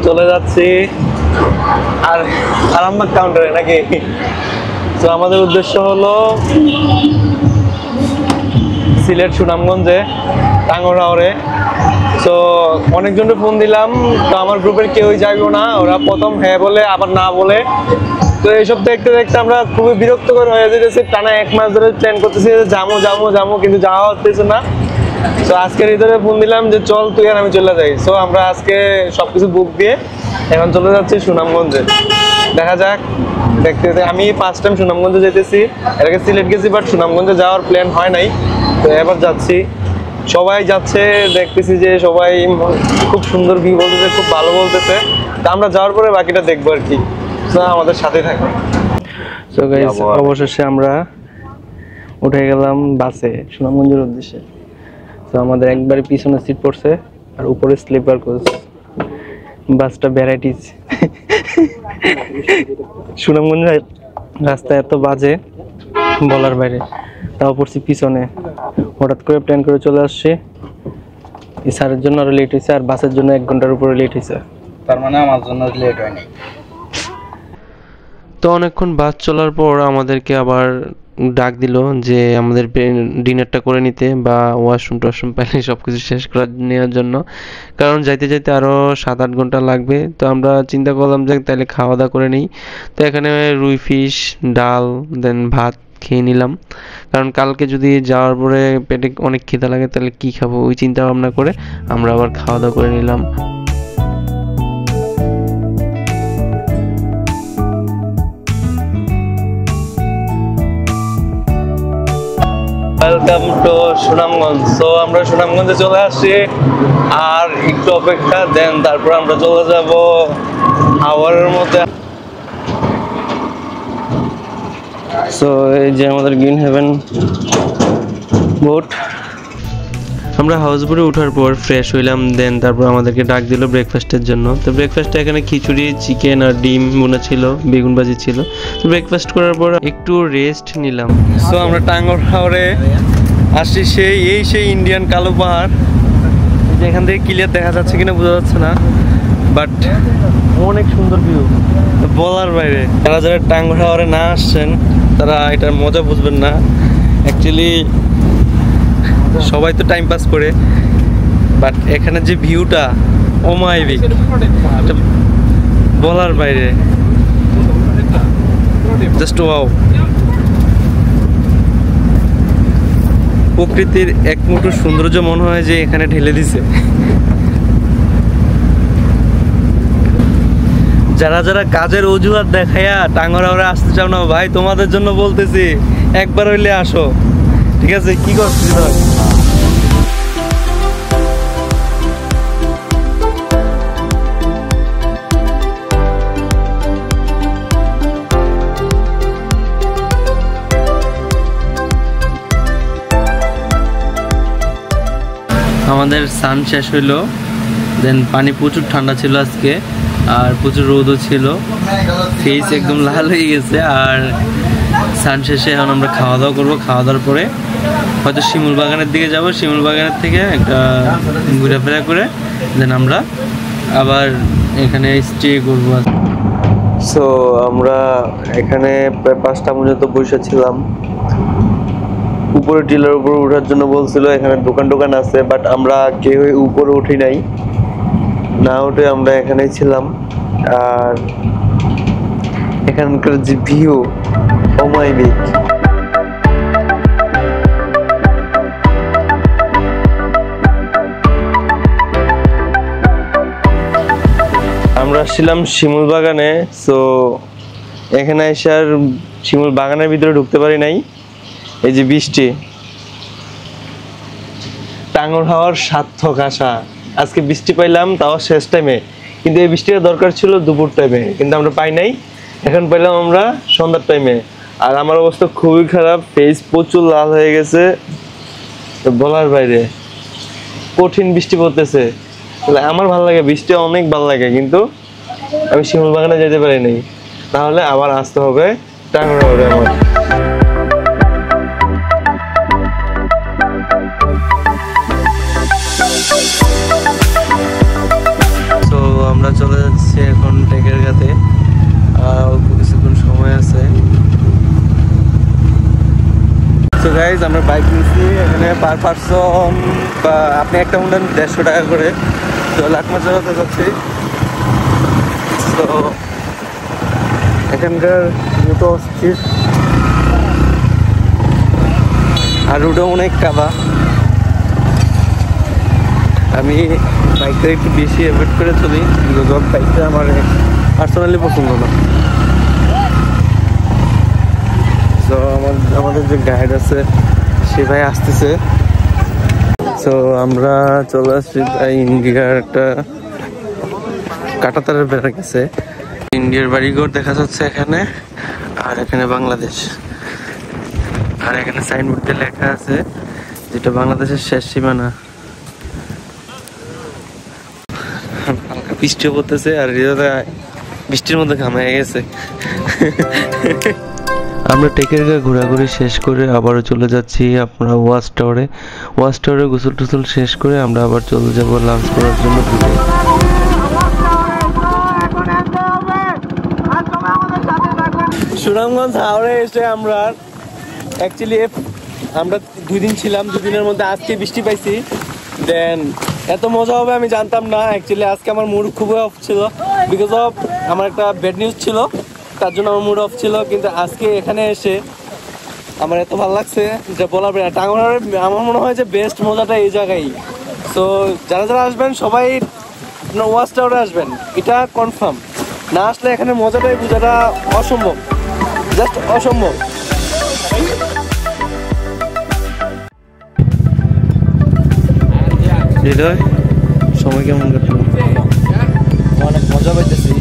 চলে যাচ্ছি আর আরামবাগ কাউন্টারে নাকি। তো আমাদের উদ্দেশ্য হলো সিলেট সুনামগঞ্জে টাঙ্গরহাওরে। তো অনেকজনের ফোন দিলাম, তো আমার গ্রুপের কেউই যাইবো না, ওরা প্রথম হ্যাঁ বলে আবার না বলে। তো এইসব দেখতে দেখতে আমরা খুবই বিরক্তকর হয়ে যেতেছি, টানা 1 মাস ধরে প্ল্যান করতেছি যে যাবো কিন্তু যাওয়া হতেছে না। তো আজকের ভিতরে ফোন দিলাম যে চল তুই আর আমি চলে যাই। সো আমরা আজকে সবকিছু বুক দিয়ে এখন চলে যাচ্ছি সুনামগঞ্জে। দেখা যাক, দেখতে আমি ফার্স্ট টাইম সুনামগঞ্জে যেতেছি, এর আগে সিলেট গেছি বাট সুনামগঞ্জে যাওয়ার প্ল্যান হয় নাই। তো এবার যাচ্ছি, সবাই যাচ্ছে, দেখতেছি যে সবাই খুব সুন্দর ভিউ বলতেছে, খুব ভালো বলতেছে। তো আমরা যাওয়ার পরে বাকিটা দেখবো আর কি। তো আমাদের সাথে থাকো। সো গাইস, অবশেষে আমরা উঠে গেলাম বাসে সুনামগঞ্জের উদ্দেশ্যে। তো আমাদের একবারে পিছনে সিট পড়ছে আর উপরে স্লিপার কোচ। বাসটা ভ্যারাইটিস। সুনামগঞ্জের রাস্তা এত বাজে বলার বাইরে, তাও পড়ছি পিছনে। হঠাৎ করে প্ল্যান করে চলে আসছি, এই স্যারের জন্য আরো লেট হয়েছে, আর বাসের জন্য 1 ঘন্টার উপরে লেট হয়েছে। তার মানে আমার জন্য লেট হয়নি। তো অনেকক্ষণ বাস চলার পর আমাদেরকে আবার ডাক দিল যে আমাদের ডিনারটা করে নিতে, বা ওয়াশরুম পাইলে সব কিছু শেষ করে নেওয়ার জন্য, কারণ যাইতে যাইতে আরও 7-8 ঘন্টা লাগবে। তো আমরা চিন্তা করলাম যে তাহলে খাওয়া দাওয়া করে নিই। তো এখানে রুই ফিশ, ডাল, দেন ভাত খেয়ে নিলাম, কারণ কালকে যদি যাওয়ার পরে পেটে অনেক খিদা লাগে তাহলে কি খাবো, ওই চিন্তা ভাবনা করে আমরা আবার খাওয়া দাওয়া করে নিলাম। Welcome to Sunamganj. সো আমরা সুনামগঞ্জে চলে আসছি, আর একটু অপেক্ষা, দেন তারপর আমরা চলে যাব হাওরের মধ্যে। সো এই যে আমাদের গ্রিন হেভেন বোট। আমরা হাউস বোটে ওঠার পর ফ্রেশ হইলাম, দেন তারপর আমাদেরকে ডাক দিল ব্রেকফাস্টের জন্য। তো ব্রেকফাস্টে এখানে খিচুড়ি, চিকেন আর ডিম বোনা ছিল, বেগুন ভাজি ছিল। তো ব্রেকফাস্ট করার পর একটু রেস্ট নিলাম। সো আমরা টাঙ্গরহাওরে আসছি, সেই ইন্ডিয়ান কালো পাহাড়। এখান থেকে ক্লিয়ার দেখা যাচ্ছে কিনা বোঝা যাচ্ছে না, বাট অনেক সুন্দর ভিউ বলার বাইরে। যারা টাঙ্গরহাওরে না আসছেন তারা এটার মজা বুঝবেন না। অ্যাকচুয়ালি সবাই তো টাইম পাস করে, বাট এখানে যে ভিউটা অমায়িক, বলার বাইরে, জাস্ট ওয়াও। প্রকৃতির এক মুঠো সৌন্দর্য মনে হয় যে এখানে ঢেলে দিছে। যারা যারা কাজের অজুহাত দেখাইয়া টাঙ্গরহাওরে আসতে চাও না ভাই, তোমাদের জন্য বলতেছি একবার হইলে আসো, ঠিক আছে? কি করছিস ভাই? আমাদের সান শেষ হইলো, দেন পানি প্রচুর ঠান্ডা ছিল আজকে, আর প্রচুর রোদও ছিল, ফেস একদম লাল হয়ে গেছে। আর সান শেষে এখন আমরা খাওয়া দাওয়া করবো। খাওয়া দাওয়ার পরে হয়তো শিমুল বাগানের দিকে যাব, শিমুল বাগানের থেকে একটা ঘোরাফেরা করে দেন আমরা আবার এখানে স্টে করবো। সো আমরা এখানে প্রায় 5টা পর্যন্ত বসেছিলাম। উপরে টিলার উপরে ওঠার জন্য বলছিল, এখানে দোকান আছে, বাট আমরা কেউ উপরে উঠি নাই, না উঠে আমরা এখানেই ছিলাম। আর এখানকার যে ভিউ অমায়িক। আমরা আসছিলাম শিমুল বাগানে। সো এখানে এসে আর শিমুল বাগানের ভিতরে ঢুকতে পারি নাই, এই যে বৃষ্টি। টাঙ্গরহাওয়ার সার্থক আশা, আজকে বৃষ্টি পাইলাম, তাও শেষ টাইমে। কিন্তু এই বৃষ্টিটা দরকার ছিল দুপুর টাইমে, কিন্তু আমরা পাই নাই। এখন পাইলাম আমরা সন্ধ্যার টাইমে। আর আমার অবস্থা খুবই খারাপ, ফেস প্রচুর লাল হয়ে গেছে, বলার বাইরে। কঠিন বৃষ্টি পড়তেছে। আমার ভালো লাগে, বৃষ্টি অনেক ভালো লাগে, কিন্তু আমি শিমুল বাগানে যেতে পারি নাই, তাহলে আবার আসতে হবে টাঙ্গরহাওরে আমার। তো আমরা চলে যাচ্ছি গাইজ আমরা বাইক নিচ্ছি এখানে পার পারসন বা আপনি একটা উঠান 150 টাকা করে। তো লাকমাচার হতে যাচ্ছি। তো এখানকার রুটো অস্থির, আর রুটো অনেক কাদা। আমি বাইকটা একটু বেশি অ্যাভয়েড করে চলি, বিকজ বাইকটা আমার পার্সোনালি পছন্দ না। তো আমাদের যে গাইড আছে সে ভাই আসতেছে। তো আমরা চলে আসছি ইন্ডিয়ার একটা কাঁটাতারের বেড়া গেছে। ইন্ডিয়ার বাড়িঘর দেখা যাচ্ছে এখানে, আর এখানে বাংলাদেশ। আর এখানে সাইনবোর্ডে লেখা আছে যেটা বাংলাদেশের শেষ সীমানা। হালকা বৃষ্টিও পড়তেছে, আর বৃষ্টির মধ্যে ঘামায় গেছে। আমরা টেকের গা ঘোরাঘুরি শেষ করে আবারও চলে যাচ্ছি আমরা ওয়াচ টাওয়ারে। ওয়াচ টাওয়ারে গোসল টোসল শেষ করে আমরা আবার চলে যাব লাঞ্চ করার জন্য দূরে। সুনামগঞ্জ হাওড়ে এসে আমরা অ্যাকচুয়ালি আমরা 2 দিন ছিলাম, 2 দিনের মধ্যে আজকে বৃষ্টি পাইছি। দেন এত মজা হবে আমি জানতাম না। অ্যাকচুয়ালি আজকে আমার মুড খুবই অফ ছিল, বিকজ অফ আমার একটা ব্যাড নিউজ ছিল, তার জন্য আমার মুড অফ ছিল। কিন্তু আজকে এখানে এসে আমার এত ভালো লাগছে যে বলার বাইরে। টাঙ্গরার আমার মনে হয় যে বেস্ট মজাটা এই জায়গায়। সো যারা যারা আসবেন সবাই ওয়াচ টাওয়ারে আসবেন, এটা কনফার্ম। না আসলে এখানে মজাটাই বোঝাটা অসম্ভব, জাস্ট অসম্ভব। হৃদয়, সময় কেমন কাটলো? অনেক মজা পাইতেছি।